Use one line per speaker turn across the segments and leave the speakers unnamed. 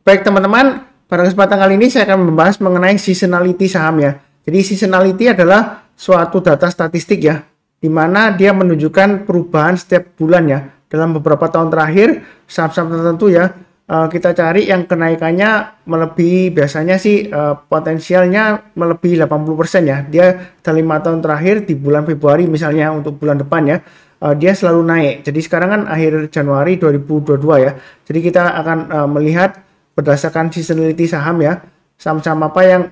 Baik teman-teman, pada kesempatan kali ini saya akan membahas mengenai seasonality saham ya. Jadi seasonality adalah suatu data statistik ya, di mana dia menunjukkan perubahan setiap bulan ya. Dalam beberapa tahun terakhir, saham-saham tertentu ya, kita cari yang kenaikannya melebihi, biasanya sih potensialnya melebihi 80% ya. Dia dalam 5 tahun terakhir di bulan Februari misalnya untuk bulan depan ya, dia selalu naik. Jadi sekarang kan akhir Januari 2022 ya. Jadi kita akan melihat berdasarkan seasonality saham ya, saham-saham apa yang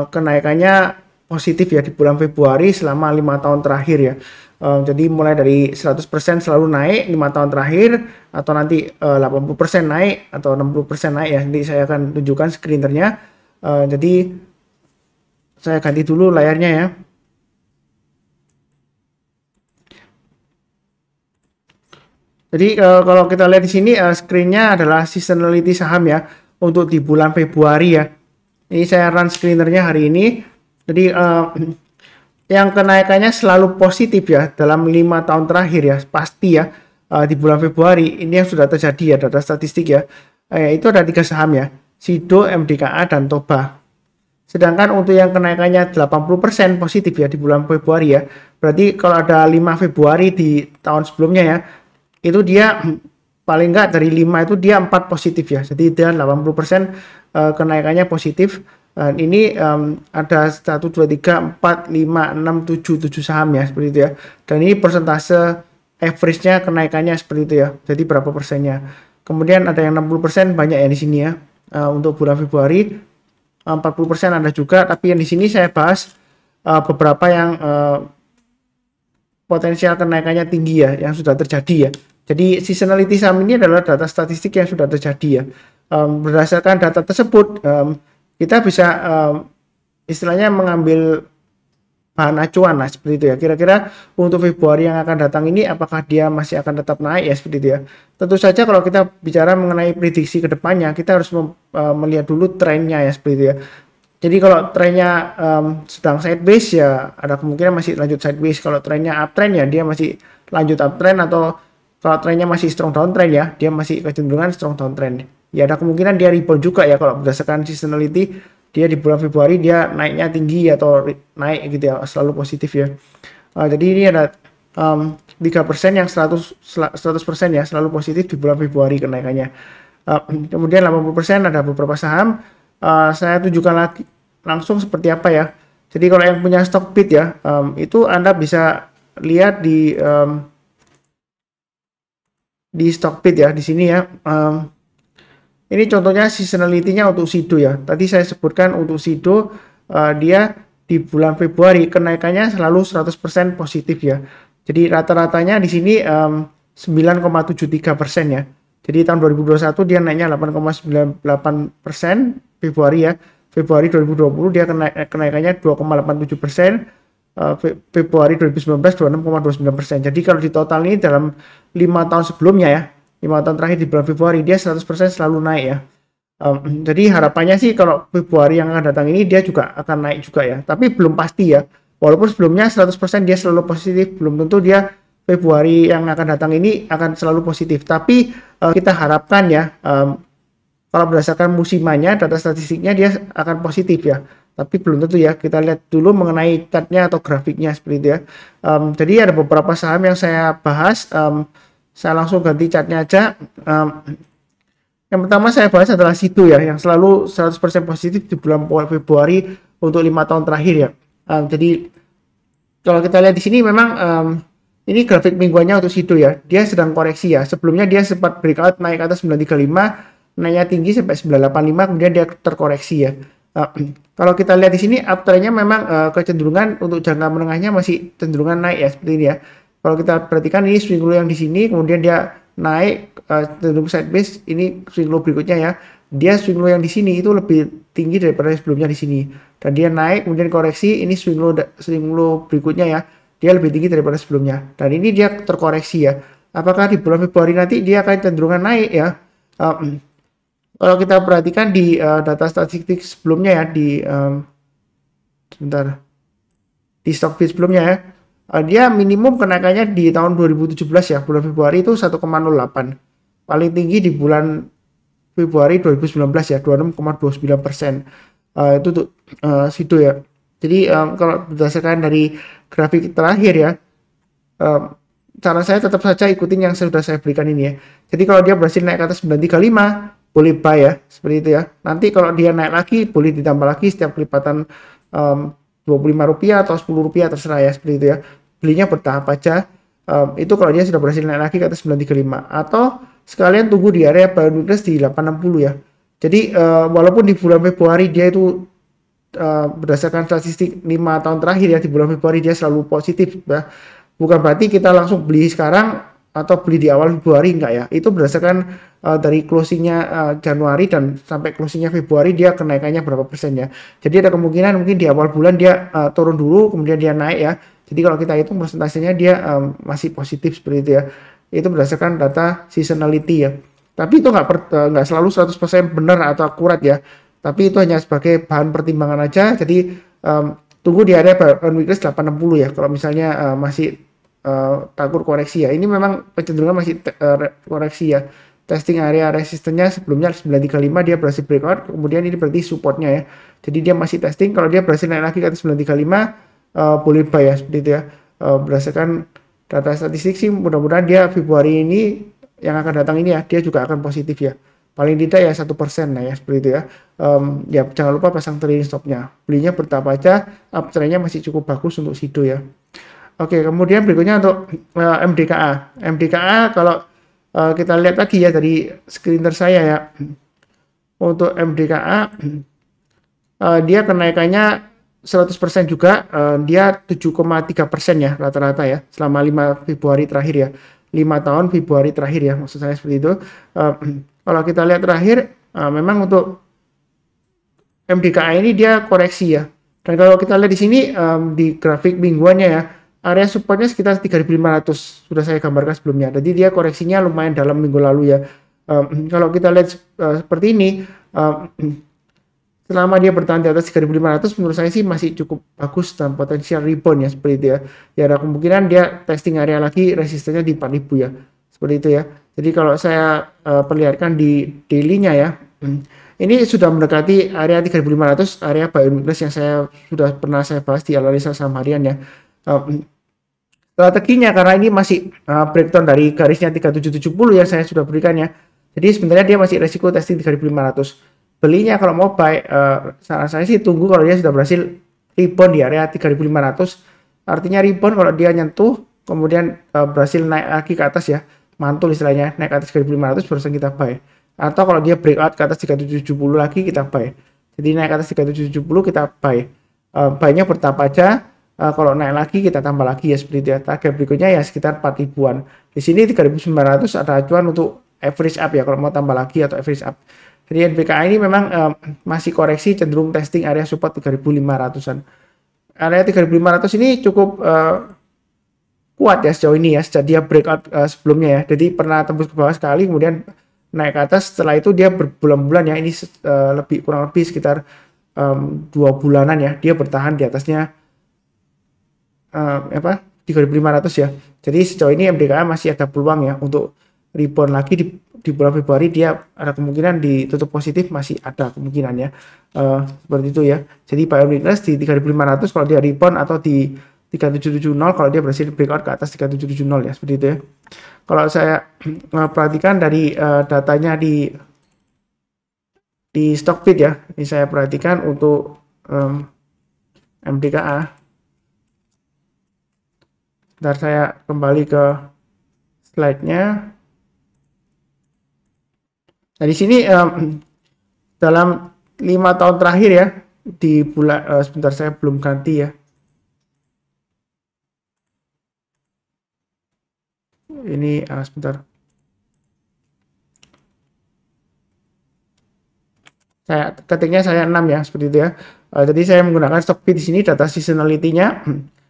kenaikannya positif ya di bulan Februari selama 5 tahun terakhir ya. Jadi mulai dari 100% selalu naik 5 tahun terakhir, atau nanti 80% naik atau 60% naik ya. Jadi saya akan tunjukkan screenernya. Jadi saya ganti dulu layarnya ya. Jadi kalau kita lihat di sini screennya adalah seasonality saham ya untuk di bulan Februari ya. Ini saya run screenernya hari ini. Jadi yang kenaikannya selalu positif ya dalam 5 tahun terakhir ya, pasti ya di bulan Februari ini yang sudah terjadi ya, data statistik ya. Itu ada 3 saham ya, Sido, MDKA, dan Toba. Sedangkan untuk yang kenaikannya 80% positif ya di bulan Februari ya. Berarti kalau ada 5 Februari di tahun sebelumnya ya, itu dia paling enggak dari 5 itu dia 4 positif ya. Jadi dia 80% kenaikannya positif. Ini ada 1, 2, 3, 4, 5, 6, 7 saham ya, seperti itu ya. Dan ini persentase average-nya kenaikannya seperti itu ya. Jadi berapa persennya. Kemudian ada yang 60% banyak ya di sini ya. Untuk bulan Februari 40% ada juga, tapi yang di sini saya bahas beberapa yang potensial kenaikannya tinggi ya, yang sudah terjadi ya. Jadi seasonality saham ini adalah data statistik yang sudah terjadi ya. Berdasarkan data tersebut kita bisa istilahnya mengambil bahan acuan lah, seperti itu ya. Kira-kira untuk Februari yang akan datang ini apakah dia masih akan tetap naik ya, seperti itu ya. Tentu saja kalau kita bicara mengenai prediksi ke depannya, kita harus melihat dulu trennya ya, seperti itu ya. Jadi kalau trennya sedang sideways ya ada kemungkinan masih lanjut sideways. Kalau trennya uptrend ya dia masih lanjut uptrend, atau kalau trennya masih strong downtrend ya dia masih kecenderungan strong downtrend. Ya ada kemungkinan dia rebound juga ya kalau berdasarkan seasonality, dia di bulan Februari dia naiknya tinggi atau naik gitu ya, selalu positif ya. Jadi ini ada 3% yang 100% ya selalu positif di bulan Februari kenaikannya. Kemudian 80% ada beberapa saham. Saya tunjukkan lagi langsung seperti apa ya. Jadi kalau yang punya Stockbit ya, itu Anda bisa lihat di Stockbit ya, di sini ya. Ini contohnya seasonality-nya untuk Sido ya. Tadi saya sebutkan untuk Sido dia di bulan Februari kenaikannya selalu 100% positif ya. Jadi rata-ratanya di sini 9,73% ya. Jadi tahun 2021 dia naiknya 8,98% Februari ya. Februari 2020 dia kenaikannya 2,87%. Februari 2019 26,29%. Jadi kalau di total ini dalam 5 tahun sebelumnya ya, 5 tahun terakhir di bulan Februari dia 100% selalu naik ya. Jadi harapannya sih kalau Februari yang akan datang ini dia juga akan naik juga ya. Tapi belum pasti ya. Walaupun sebelumnya 100% dia selalu positif, belum tentu dia Februari yang akan datang ini akan selalu positif. Tapi kita harapkan ya, kalau berdasarkan musimannya, data statistiknya dia akan positif ya. Tapi belum tentu ya, kita lihat dulu mengenai chartnya atau grafiknya seperti itu ya. Jadi ada beberapa saham yang saya bahas, saya langsung ganti chartnya aja. Yang pertama saya bahas adalah Sido ya, yang selalu 100% positif di bulan Februari untuk 5 tahun terakhir ya. Jadi kalau kita lihat di sini memang ini grafik mingguannya untuk Sido ya, dia sedang koreksi ya. Sebelumnya dia sempat breakout naik ke atas 935, naiknya tinggi sampai 985, kemudian dia terkoreksi ya. Kalau kita lihat di sini uptrendnya memang kecenderungan untuk jangka menengahnya masih cenderungan naik ya, seperti ini ya. Kalau kita perhatikan ini swing low yang di sini, kemudian dia naik cenderung sideways. Ini swing low berikutnya ya, dia swing low yang di sini itu lebih tinggi daripada sebelumnya di sini, dan dia naik kemudian koreksi. Ini swing low berikutnya ya, dia lebih tinggi daripada sebelumnya, dan ini dia terkoreksi ya. Apakah di bulan Februari nanti dia akan cenderungan naik ya? Kalau kita perhatikan di data statistik sebelumnya ya, sebentar, di Stockbit sebelumnya ya, dia minimum kenaikannya di tahun 2017 ya, bulan Februari itu 1,08. Paling tinggi di bulan Februari 2019 ya, 26,29%. Itu untuk Sido ya. Jadi kalau berdasarkan dari grafik terakhir ya, cara saya tetap saja ikutin yang sudah saya berikan ini ya. Jadi kalau dia berhasil naik ke atas 935, boleh buy ya, seperti itu ya. Nanti kalau dia naik lagi, boleh ditambah lagi setiap kelipatan Rp25 atau Rp10 terserah ya, seperti itu ya. Belinya bertahap aja. Itu kalau dia sudah berhasil naik lagi ke atas 935, atau sekalian tunggu di area buy weakness di 860 ya. Jadi walaupun di bulan Februari dia itu berdasarkan statistik 5 tahun terakhir ya, di bulan Februari dia selalu positif ya. Bukan berarti kita langsung beli sekarang atau beli di awal Februari, enggak ya. Itu berdasarkan dari closingnya Januari dan sampai closingnya Februari dia kenaikannya berapa persen ya. Jadi ada kemungkinan mungkin di awal bulan dia turun dulu kemudian dia naik ya. Jadi kalau kita hitung persentasenya dia masih positif seperti itu ya. Itu berdasarkan data seasonality ya. Tapi itu nggak selalu 100% benar atau akurat ya. Tapi itu hanya sebagai bahan pertimbangan aja. Jadi tunggu di area weakness 860 ya. Kalau misalnya masih takut koreksi ya. Ini memang kecenderungan masih koreksi ya. Testing area resistennya sebelumnya 935 dia berhasil breakout. Kemudian ini berarti supportnya ya. Jadi dia masih testing. Kalau dia berhasil naik lagi ke atas 935 boleh buy ya seperti itu ya. Berdasarkan data statistik sih mudah-mudahan dia Februari ini yang akan datang ini ya dia juga akan positif ya. Paling tidak ya 1% lah ya seperti itu ya. Ya jangan lupa pasang trailing stopnya. Belinya bertahap aja, uptrendnya masih cukup bagus untuk Sido ya. Oke, kemudian berikutnya untuk MDKA. MDKA kalau kita lihat lagi ya dari screener saya ya. Untuk MDKA dia kenaikannya 100% juga, dia 7,3% ya rata-rata ya selama 5 Februari terakhir ya. 5 tahun Februari terakhir ya, maksud saya seperti itu. Kalau kita lihat terakhir, memang untuk MDKA ini dia koreksi ya. Dan kalau kita lihat di sini di grafik mingguannya ya, area supportnya sekitar 3.500 sudah saya gambarkan sebelumnya. Jadi dia koreksinya lumayan dalam minggu lalu ya. Kalau kita lihat seperti ini, selama dia bertahan di atas 3.500 menurut saya sih masih cukup bagus dan potensial rebound ya seperti itu ya. Ya ada kemungkinan dia testing area lagi resistennya di 4.000 ya. Seperti itu ya. Jadi kalau saya perlihatkan di daily-nya ya. Ini sudah mendekati area 3.500, area buy weakness yang sudah pernah saya bahas di analisa saham harian ya. Strateginya karena ini masih breakdown dari garisnya 3770 yang saya sudah berikan ya. Jadi sebenarnya dia masih resiko testing 3.500. Belinya kalau mau buy, saran saya sih tunggu kalau dia sudah berhasil rebound di area 3.500. Artinya rebound kalau dia nyentuh, kemudian berhasil naik lagi ke atas ya, mantul istilahnya, naik ke atas 3.500 barusan kita buy. Atau kalau dia breakout ke atas 3.770 lagi kita buy. Jadi naik ke atas 3.770 kita buy. Buy-nya bertahap aja, kalau naik lagi kita tambah lagi ya seperti itu ya. Target berikutnya ya sekitar 4.000-an. Di sini 3.900 ada acuan untuk average up ya, kalau mau tambah lagi atau average up. Jadi NPKA ini memang masih koreksi cenderung testing area support 3.500-an. Area 3.500 ini cukup kuat ya sejauh ini ya, sejak dia breakout sebelumnya ya. Jadi pernah tembus ke bawah sekali kemudian naik ke atas, setelah itu dia berbulan-bulan ya, ini kurang lebih sekitar 2 bulanan ya, dia bertahan di atasnya 3.500 ya. Jadi sejauh ini MDKA masih ada peluang ya untuk rebound lagi di bulan Februari. Dia ada kemungkinan ditutup positif, masih ada kemungkinan ya, seperti itu ya. Jadi buy weakness di 3.500 kalau dia rebound, atau di 3770 kalau dia berhasil breakout ke atas 3770 ya, seperti itu ya. Kalau saya perhatikan dari datanya di Stockbit ya, ini saya perhatikan untuk MDKA. Ntar saya kembali ke slide-nya. Nah, di sini dalam 5 tahun terakhir ya, di bulan sebentar saya belum ganti ya. Ini sebentar. Ketiknya saya 6 ya, seperti itu ya. Jadi saya menggunakan Stockbit di sini data seasonality-nya.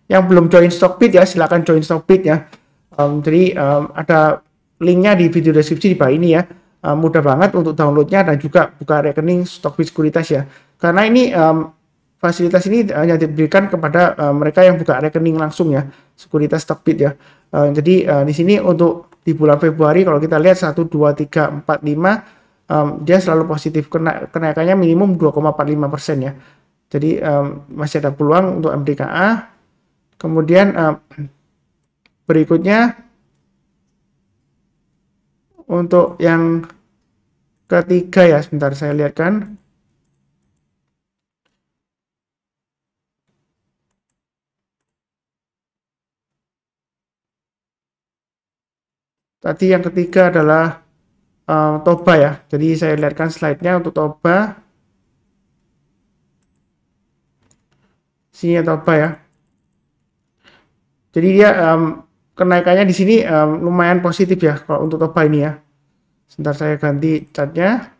Yang belum join Stockbit ya, silakan join Stockbit ya. Jadi ada linknya di video deskripsi di bawah ini ya. Mudah banget untuk downloadnya dan juga buka rekening Stockbit Sekuritas ya. Karena ini fasilitas ini hanya diberikan kepada mereka yang buka rekening langsung ya, Sekuritas Stockbit ya. Jadi di sini untuk di bulan Februari kalau kita lihat 1, 2, 3, 4, 5 dia selalu positif, kenaikannya minimum 2,45% ya. Jadi masih ada peluang untuk MDKA. Kemudian berikutnya untuk yang ketiga ya, sebentar saya lihatkan. Tadi yang ketiga adalah Toba ya. Jadi saya lihatkan slide-nya untuk Toba. Sini Toba ya. Jadi dia kenaikannya di sini lumayan positif ya kalau untuk Toba ini ya. Sebentar saya ganti catnya.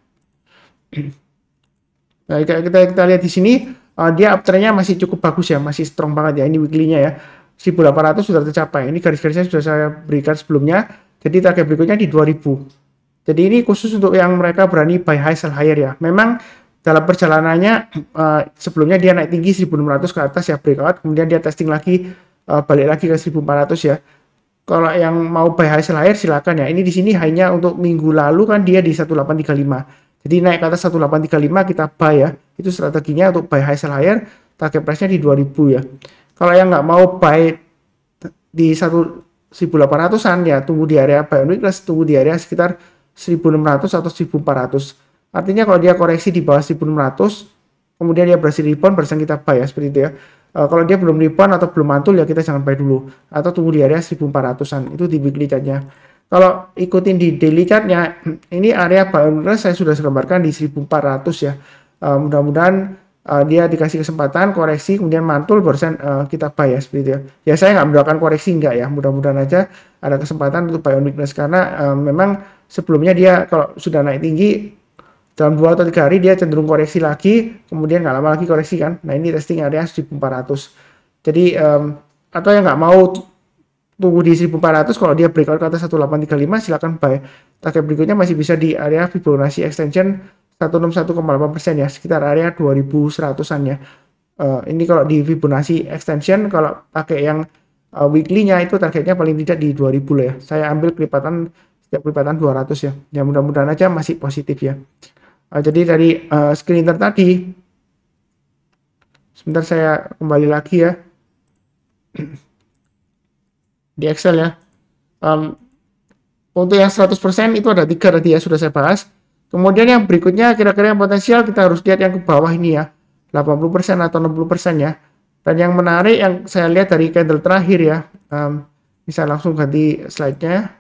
Nah, kita lihat di sini dia uptrend-nya masih cukup bagus ya, masih strong banget ya. Ini weekly-nya ya. 1800 sudah tercapai. Ini garis-garisnya sudah saya berikan sebelumnya. Jadi target berikutnya di 2000. Jadi ini khusus untuk yang mereka berani buy high sell higher ya. Memang dalam perjalanannya sebelumnya dia naik tinggi 1600 ke atas ya, breakout, kemudian dia testing lagi balik lagi ke 1400 ya. Kalau yang mau buy high sell higher silakan ya. Ini di sini hanya untuk minggu lalu kan dia di 1835. Jadi naik ke atas 1835 kita buy ya. Itu strateginya untuk buy high sell higher, target price-nya di 2000 ya. Kalau yang nggak mau buy di 1800-an ya, tunggu di area buy on weakness, tunggu di area sekitar 1600 atau 1400. Artinya kalau dia koreksi di bawah 1600, kemudian dia berhasil rebound, barusan kita buy ya, seperti itu ya. Kalau dia belum rebound atau belum mantul ya kita jangan buy dulu, atau tunggu di area 1400-an. Itu di weekly chart-nya. Kalau ikutin di daily chart-nya, ini area buy on weakness saya sudah gambarkan di 1400 ya. Mudah-mudahan dia dikasih kesempatan koreksi kemudian mantul barusan kita buy ya, seperti itu ya. Ya saya nggak mendoakan koreksi enggak ya, mudah-mudahan aja ada kesempatan untuk buy on weakness karena memang sebelumnya dia kalau sudah naik tinggi dalam 2 atau 3 hari dia cenderung koreksi lagi, kemudian nggak lama lagi koreksi kan. Nah ini testing area 1400. Jadi atau yang nggak mau tunggu di 1400, kalau dia breakout ke atas 1835 silakan buy. Target berikutnya masih bisa di area Fibonacci extension 161,8% ya, sekitar area 2100-an ya. Ini kalau di Fibonacci extension, kalau pakai yang weekly-nya itu targetnya paling tidak di 2000 lah ya. Saya ambil setiap kelipatan 200 ya. Ya mudah-mudahan aja masih positif ya. Jadi dari screener tadi, sebentar saya kembali lagi ya. Di Excel ya. Untuk yang 100% itu ada 3 tadi ya, sudah saya bahas. Kemudian yang berikutnya kira-kira yang potensial kita harus lihat yang ke bawah ini ya. 80% atau 60% ya. Dan yang menarik yang saya lihat dari candle terakhir ya. Bisa langsung ganti slide-nya.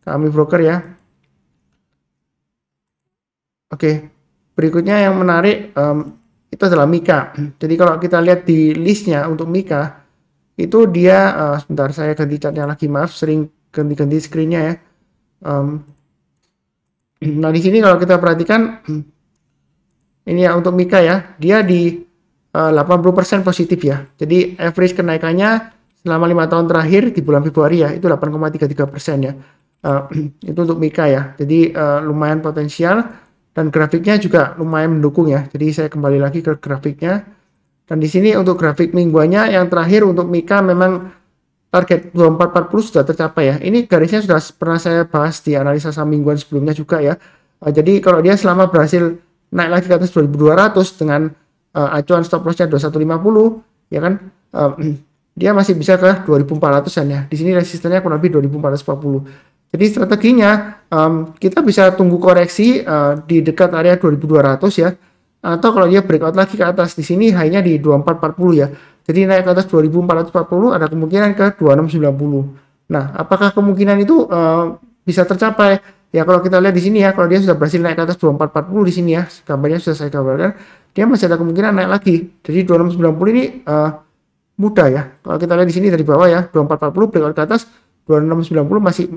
Kami broker ya. Oke. Berikutnya yang menarik itu adalah Mika. Jadi kalau kita lihat di listnya untuk Mika itu dia sebentar saya ganti catnya lagi, maaf sering ganti-ganti screen-nya ya. Nah di sini kalau kita perhatikan ini ya untuk Mika ya, dia di 80% positif ya. Jadi average kenaikannya selama 5 tahun terakhir di bulan Februari ya itu 8,33% ya. Itu untuk Mika ya. Jadi lumayan potensial dan grafiknya juga lumayan mendukung ya. Jadi saya kembali lagi ke grafiknya. Dan di sini untuk grafik mingguannya yang terakhir untuk Mika memang target 2440 sudah tercapai ya. Ini garisnya sudah pernah saya bahas di analisa saham mingguan sebelumnya juga ya. Jadi kalau dia selama berhasil naik lagi ke atas 2200 dengan acuan stop loss-nya 2150 ya kan, dia masih bisa ke 2400-an ya. Di sini resistennya kurang lebih 2440. Jadi strateginya kita bisa tunggu koreksi di dekat area 2200 ya. Atau kalau dia breakout lagi ke atas, di sini high-nya di 2440 ya. Jadi naik ke atas 2440 ada kemungkinan ke 2690. Nah, apakah kemungkinan itu bisa tercapai? Ya kalau kita lihat di sini ya, kalau dia sudah berhasil naik ke atas 2440 di sini ya, gambarnya sudah saya gambarkan, dia masih ada kemungkinan naik lagi. Jadi 2690 ini mudah ya. Kalau kita lihat di sini dari bawah ya, 2440 breakout ke atas, 2690 masih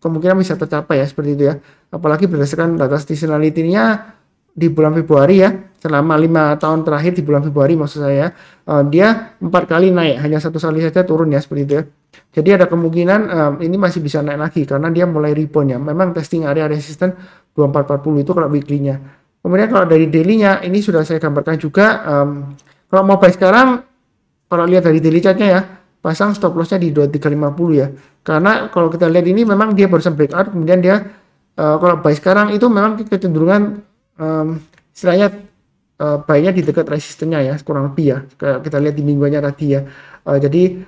kemungkinan bisa tercapai ya, seperti itu ya. Apalagi berdasarkan data seasonality-nya di bulan Februari ya, selama 5 tahun terakhir di bulan Februari maksud saya, dia 4 kali naik, hanya 1 kali saja turun ya, seperti itu ya. Jadi ada kemungkinan ini masih bisa naik lagi karena dia mulai rebound ya. Memang testing area resisten 2440 itu kalau weekly-nya. Kemudian kalau dari daily-nya ini sudah saya gambarkan juga. Kalau mau buy sekarang, kalau lihat dari daily chart-nya ya, pasang stop loss-nya di 2350 ya. Karena kalau kita lihat ini memang dia barusan breakout, kemudian dia kalau buy sekarang itu memang kecenderungan istilahnya buy-nya di dekat resistennya ya, kurang lebih ya. Kita lihat di mingguannya tadi ya. Jadi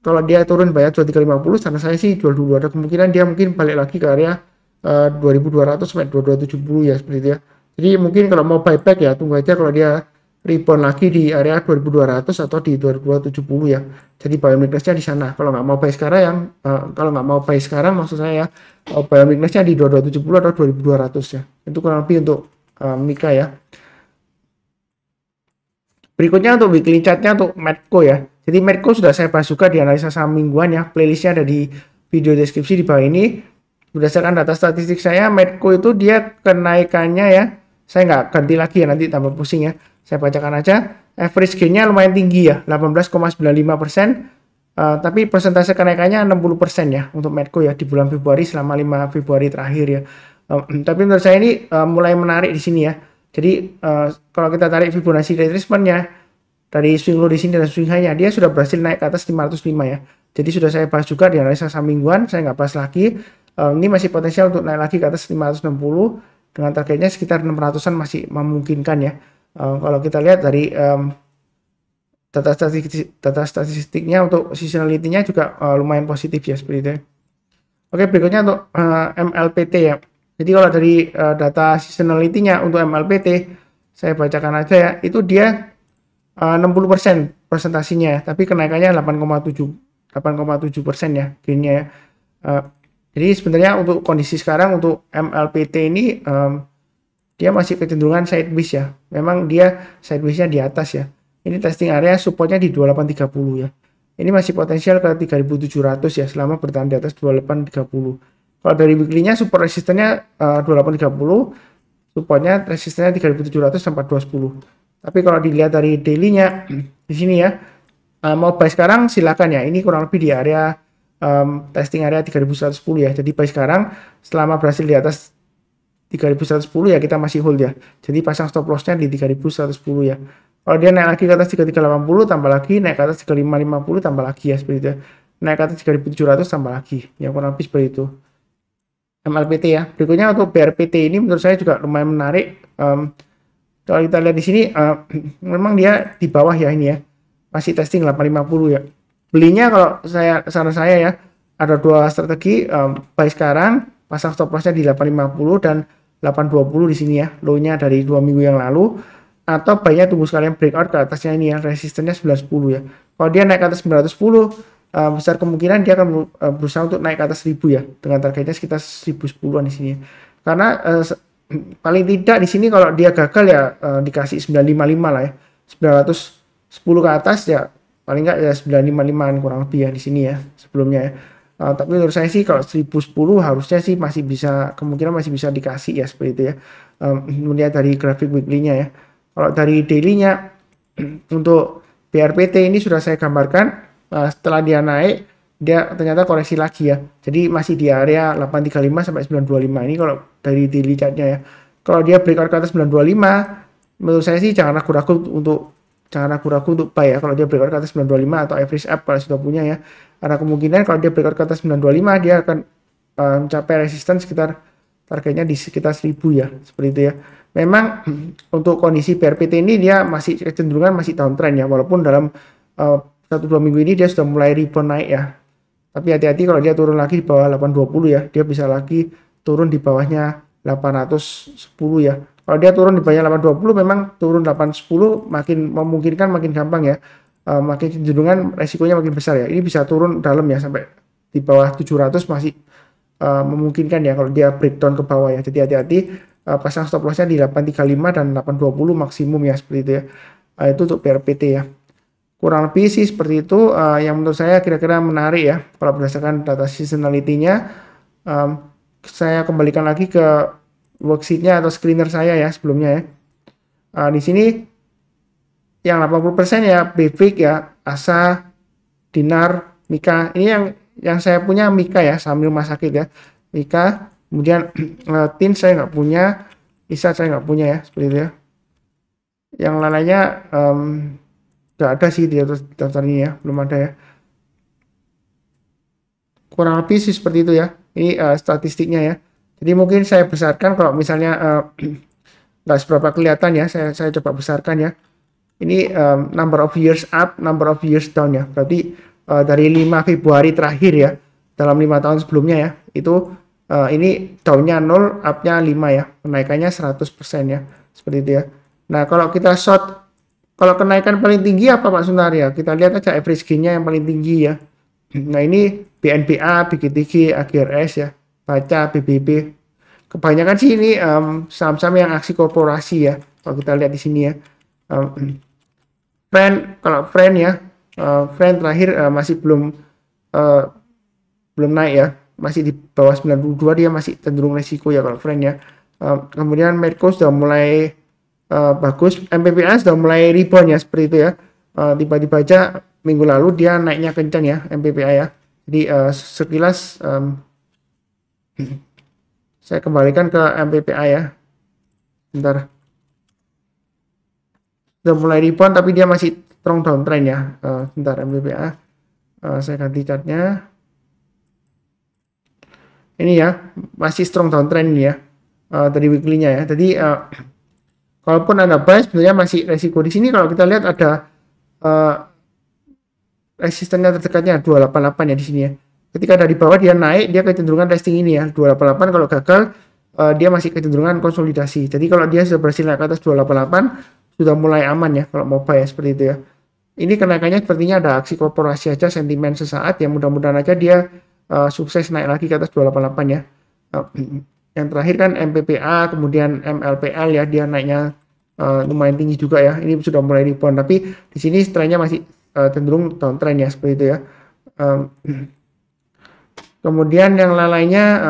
kalau dia turun bayar 2350, sana saya sih jual dulu. Ada kemungkinan dia mungkin balik lagi ke area 2200 sampai 2270 ya, seperti itu ya. Jadi mungkin kalau mau buyback ya tunggu aja kalau dia rebound lagi di area 2200 atau di 2270 ya. Jadi buy weakness-nya di sana. Kalau nggak mau buy sekarang kalau nggak mau buy sekarang maksud saya ya, buy weakness-nya di 2270 atau 2200 ya. Itu kurang lebih untuk Mika ya. Berikutnya untuk weekly chart-nya untuk Medco ya. Jadi Medco sudah saya bahas juga di analisa saham mingguan ya. Playlistnya ada di video deskripsi di bawah ini. Berdasarkan data statistik saya, Medco itu dia kenaikannya ya. Saya nggak ganti lagi ya, nanti tambah pusing ya. Saya bacakan aja. Average gain-nya lumayan tinggi ya, 18,95%. Tapi persentase kenaikannya 60% ya untuk Medco ya di bulan Februari selama 5 Februari terakhir ya. Tapi menurut saya ini mulai menarik di sini ya. Jadi kalau kita tarik Fibonacci retracement-nya dari swing low di sini dan swing high-nya, dia sudah berhasil naik ke atas 505 ya. Jadi sudah saya bahas juga di analisa saham mingguan, saya nggak bahas lagi. Ini masih potensial untuk naik lagi ke atas 560 dengan targetnya sekitar 600-an masih memungkinkan ya. Kalau kita lihat dari data statistiknya untuk seasonality-nya juga lumayan positif ya seperti itu ya. Oke, berikutnya untuk MLPT ya. Jadi kalau dari data seasonality-nya untuk MLPT, saya bacakan aja ya, itu dia 60% presentasinya, tapi kenaikannya 8,7% ya, gainnya ya. Jadi sebenarnya untuk kondisi sekarang untuk MLPT ini dia masih kecenderungan sideways ya. Memang dia sideways-nya di atas ya. Ini testing area supportnya di 2830 ya. Ini masih potensial ke 3700 ya selama bertahan di atas 2830. Kalau dari weekly-nya support resistennya 2830, supportnya resistennya 3700 sampai 210. Tapi kalau dilihat dari daily-nya di sini ya, mau buy sekarang silakan ya. Ini kurang lebih di area testing area 3110 ya. Jadi buy sekarang selama berhasil di atas 3110 ya kita masih hold ya. Jadi pasang stop loss-nya di 3110 ya. Kalau dia naik lagi ke atas 3380 tambah lagi, naik ke atas 3550 tambah lagi ya seperti itu. Naik ke atas 3700 tambah lagi. Ya kurang lebih seperti itu. MLPT ya. Berikutnya untuk BRPT ini menurut saya juga lumayan menarik. Kalau kita lihat di sini memang dia di bawah ya ini ya. Masih testing 850 ya. Belinya kalau saran saya ya ada dua strategi, buy sekarang, pasang stop loss-nya di 850 dan 820 di sini ya. Low-nya dari 2 minggu yang lalu, atau buy-nya tunggu sekalian breakout ke atasnya ini ya, resistennya 910 ya. Kalau dia naik ke atas 910, besar kemungkinan dia akan berusaha untuk naik ke atas 1000 ya, dengan targetnya sekitar 1010-an di sini. Karena paling tidak di sini kalau dia gagal ya dikasih 955 lah ya. 910 ke atas ya paling enggak ya 955-an kurang lebih ya di sini ya sebelumnya ya. Tapi menurut saya sih kalau 1010 harusnya sih masih bisa, kemungkinan masih bisa dikasih ya seperti itu ya. Melihat dari grafik weekly-nya ya. Kalau dari daily-nya untuk BRPT ini sudah saya gambarkan. Setelah dia naik, dia ternyata koreksi lagi ya. Jadi masih di area 835 sampai 925 ini kalau dari daily chart-nya ya. Kalau dia breakout ke atas 925, menurut saya sih jangan ragu-ragu untuk buy ya. Kalau dia breakout ke atas 925 atau average up kalau sudah punya ya. Ada kemungkinan kalau dia breakout ke atas 925 dia akan mencapai resistance sekitar targetnya di sekitar 1000 ya. Seperti itu ya. Memang untuk kondisi BRPT ini dia masih kecenderungan masih downtrend ya, walaupun dalam 1-2 minggu ini dia sudah mulai rebound naik ya. Tapi hati-hati kalau dia turun lagi di bawah 820 ya, dia bisa lagi turun di bawahnya 810 ya. Kalau dia turun di bawahnya 820 memang turun 810 makin memungkinkan, makin gampang ya. Makin cenderungan resikonya makin besar ya. Ini bisa turun dalam ya sampai di bawah 700 masih memungkinkan ya kalau dia breakdown ke bawah ya. Jadi hati-hati pasang stop loss-nya di 835 dan 820 maksimum ya seperti itu ya. Itu untuk BRPT ya. Kurang lebih sih seperti itu yang menurut saya kira-kira menarik ya kalau berdasarkan data seasonality-nya. Saya kembalikan lagi ke worksheet-nya atau screener saya ya sebelumnya ya. Di sini yang 80% ya BFIC ya, ASA, Dinar, Mika. Ini yang saya punya Mika ya, saham rumah sakit ya. Mika, kemudian TIN saya nggak punya, ISA saya nggak punya ya seperti itu ya. Yang lainnya nggak ada sih di daftar ini ya, belum ada ya. Kurang lebih sih seperti itu ya. Ini statistiknya ya. Jadi mungkin saya besarkan kalau misalnya nggak seberapa kelihatan ya, saya coba besarkan ya. Ini number of years up, number of years down ya. Berarti dari 5 Februari terakhir ya, dalam 5 tahun sebelumnya ya, itu ini down-nya 0, up-nya 5 ya. Kenaikannya 100% ya. Seperti itu ya. Nah, kalau kita short, kalau kenaikan paling tinggi apa Pak Sunar ya? Kita lihat aja average gain-nya yang paling tinggi ya. Nah, ini BNPA, BGTG, AGRS ya, Baca, BBB. Kebanyakan sih ini saham-saham yang aksi korporasi ya. Kalau kita lihat di sini ya. Kalau Friend ya, Friend terakhir masih belum naik ya, masih di bawah 92, dia masih cenderung resiko ya kalau Friend ya. Kemudian Medco sudah mulai bagus, MPPA sudah mulai rebound ya seperti itu ya. Tiba-tiba aja minggu lalu dia naiknya kencang ya MPPA ya. Jadi sekilas saya kembalikan ke MPPA ya. Bentar. Sudah mulai rebound tapi dia masih strong downtrend ya. Bentar MPPA. Saya ganti chartnya. Ini ya, masih strong downtrend ya. Dari weekly-nya ya. Jadi kalaupun Anda buy sebenarnya masih resiko di sini. Kalau kita lihat ada resistennya terdekatnya 288 ya di sini ya. Ketika dari bawah dia naik, dia kecenderungan testing ini ya 288. Kalau gagal dia masih kecenderungan konsolidasi. Jadi kalau dia sudah berhasil naik ke atas 288 sudah mulai aman ya kalau mau buy ya, seperti itu ya. Ini kenaikannya sepertinya ada aksi korporasi aja, sentimen sesaat ya, mudah-mudahan aja dia sukses naik lagi ke atas 288 ya. Yang terakhir kan MPPA, kemudian MLPL ya, dia naiknya lumayan tinggi juga ya. Ini sudah mulai rebound, tapi di sini trennya masih cenderung downtrend ya, seperti itu ya. Kemudian yang lainnya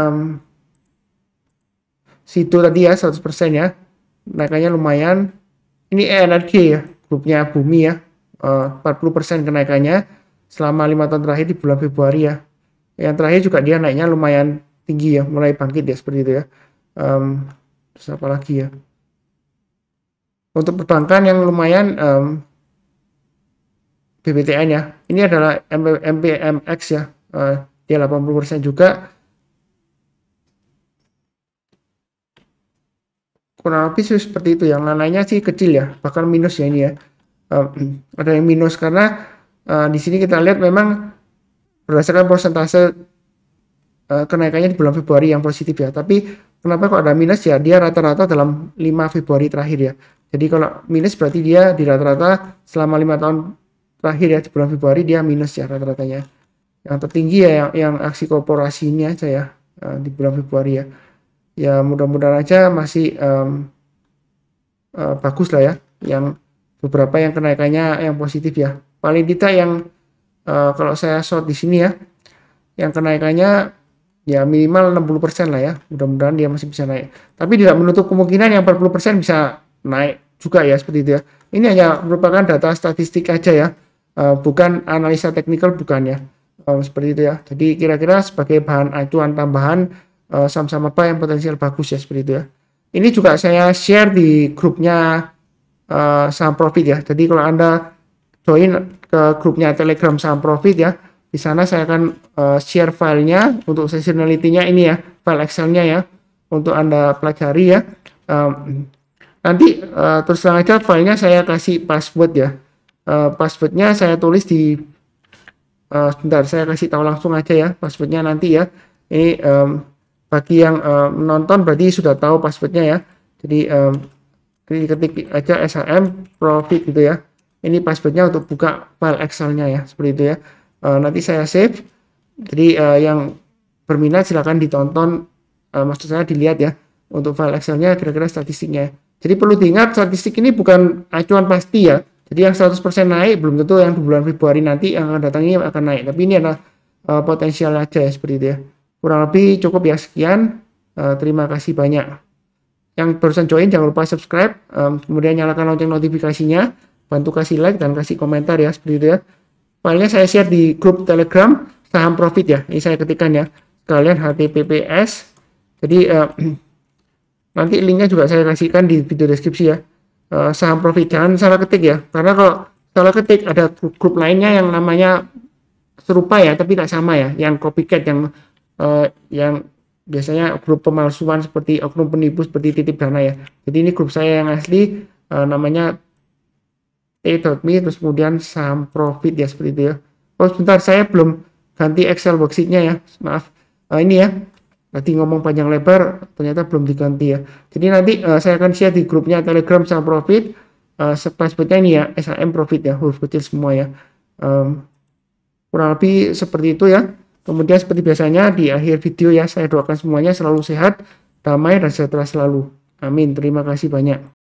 situ tadi ya 100% ya, naikannya lumayan. Ini ENRG ya, grupnya Bumi ya, 40% kenaikannya selama 5 tahun terakhir di bulan Februari ya. Yang terakhir juga dia naiknya lumayan tinggi ya, mulai bangkit ya, seperti itu ya. Terus apa lagi ya? Untuk perbankan yang lumayan BBTN ya, ini adalah MPMX ya, dia 80% juga. Kurang lebih seperti itu. Yang lainnya sih kecil ya, bahkan minus ya ini ya. Ada yang minus karena di sini kita lihat memang berdasarkan persentase kenaikannya di bulan Februari yang positif ya. Tapi kenapa kok ada minus ya? Dia rata-rata dalam 5 Februari terakhir ya. Jadi kalau minus berarti dia di rata-rata selama 5 tahun terakhir ya, di bulan Februari dia minus ya rata-ratanya. Yang tertinggi ya yang aksi korporasi ini aja ya, di bulan Februari ya. Ya mudah-mudahan aja masih bagus lah ya, yang beberapa yang kenaikannya yang positif ya. Paling tidak yang kalau saya short di sini ya, yang kenaikannya ya minimal 60% lah ya. Mudah-mudahan dia masih bisa naik. Tapi tidak menutup kemungkinan yang 40% bisa naik juga ya, seperti itu ya. Ini hanya merupakan data statistik aja ya, bukan analisa teknikal, bukan ya. Seperti itu ya. Jadi kira-kira sebagai bahan acuan tambahan saham-saham apa yang potensial bagus ya, seperti itu ya. Ini juga saya share di grupnya saham profit ya. Jadi kalau Anda join ke grupnya Telegram saham profit ya, di sana saya akan share filenya untuk seasonality-nya ini ya, file Excel-nya ya, untuk Anda pelajari ya. Nanti terus terang aja filenya saya kasih password ya. Passwordnya saya tulis di sebentar, saya kasih tahu langsung aja ya passwordnya nanti ya. Ini bagi yang menonton berarti sudah tahu passwordnya ya. Jadi ketik aja SHM profit gitu ya. Ini passwordnya untuk buka file Excel-nya ya, seperti itu ya. Nanti saya save. Jadi yang berminat silahkan ditonton, maksud saya dilihat ya untuk file Excel-nya kira-kira statistiknya. Jadi perlu diingat statistik ini bukan acuan pasti ya. Jadi yang 100% naik belum tentu yang di bulan Februari nanti yang akan datang ini akan naik. Tapi ini adalah potensial aja ya, seperti itu ya. Kurang lebih cukup ya, sekian. Terima kasih banyak. Yang barusan join jangan lupa subscribe, kemudian nyalakan lonceng notifikasinya, bantu kasih like dan kasih komentar ya, seperti itu ya. Filenya saya share di grup Telegram saham profit ya. Ini saya ketikkan ya. Kalian HTTPS. Jadi nanti linknya juga saya kasihkan di video deskripsi ya. Saham profit, jangan salah ketik ya. Karena kalau salah ketik ada grup lainnya yang namanya serupa ya, tapi tak sama ya. Yang copycat, yang biasanya grup pemalsuan seperti oknum penipu seperti Titip Dana ya. Jadi ini grup saya yang asli, namanya T.me, terus kemudian saham profit ya, seperti itu ya. Oh sebentar, saya belum ganti Excel worksheet-nya ya, maaf. Ini ya, tadi ngomong panjang lebar ternyata belum diganti ya. Jadi nanti saya akan share di grupnya Telegram saham profit, sepertinya ini ya, SHM profit ya, huruf kecil semua ya. Kurang lebih seperti itu ya. Kemudian seperti biasanya di akhir video ya, saya doakan semuanya selalu sehat, damai, dan sejahtera selalu. Amin. Terima kasih banyak.